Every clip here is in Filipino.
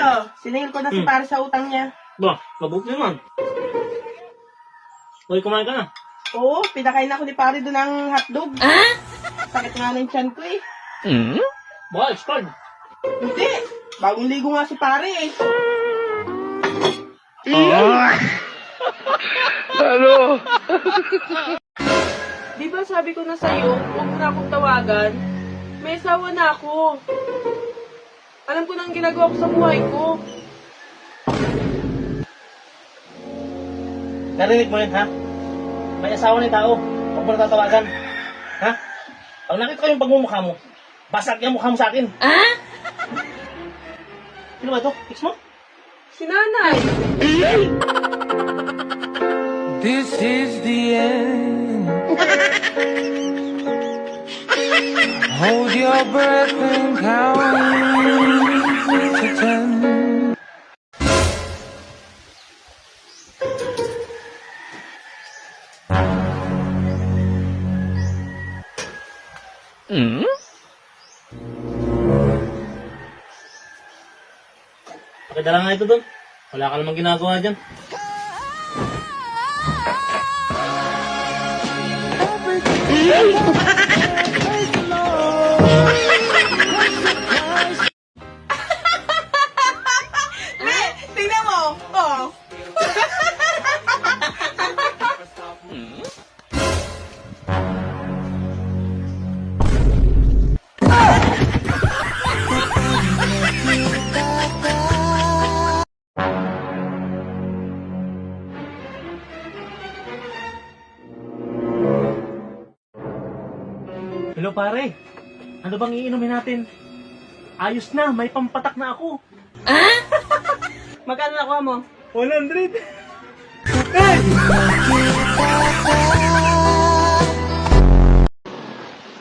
oh. Siningil ko na si pare sa utang niya. Ba, mabuti naman. Hoy, kumain ka na. Oo, pinakain ako ni pare doon ng hotdog. Sakit nga ng tiyan ko eh. Baka, expired. Hindi. Bagong ligo nga si pare eh. Ano? Di ba sabi ko na sa'yo, huwag mo na akong tawagan? May asawa na ako. Alam ko na ang ginagawa ko sa buhay ko. Narinig mo yun, ha? May asawa na yung tao. Huwag mo na tatawagan. Ha? Pag nakita ko yung pagmumukha mo, basag yung mukha mo sa akin. Sino ba ito? Fix mo? Si nanay. This is the end. Hold your breath and count to 10. Pakidala nga ito doon. Wala ka namang ginagawa dyan. Tingnan mo. Oh. Hello pare, ano bang iinumin natin? Ayos na, may pampatak na ako. Magkano nakuha mo? 100!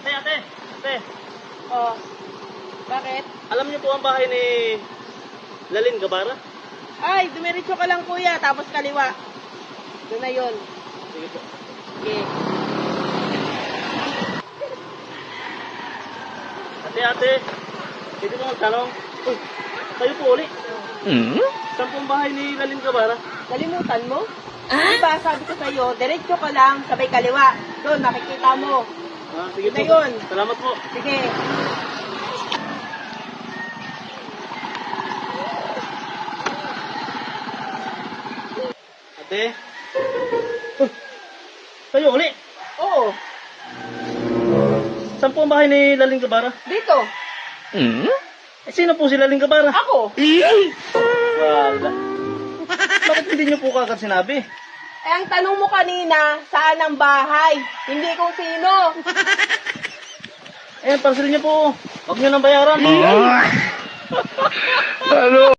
Hey ate, ate, Oh. Bakit? alam niyo po ang bahay ni Lalin Gabara? Ay, dumiretso ka lang kuya, tapos kaliwa. Doon na yun. Sige po. Okay. Ate, pwede ko magtanong? Uy, kayo po uli. Saan po ang bahay ni Lalin Gabara? Nalimutan mo? Diba, sabi ko sa'yo, diretso ka lang, sabay kaliwa. Doon, makikita mo. Sige Ito po. yun. Salamat po. Sige. Ate. Kayo uli. Oo, Saan po ang bahay ni Lalin Gabara? dito. Sino po si Lalin Gabara? Ako. Wala. Bakit hindi niyo po kagad sinabi? Eh, ang tanong mo kanina, saan ang bahay? Hindi kung sino. Ayan, parcel niyo po. Huwag niyo nang bayaran. Ano?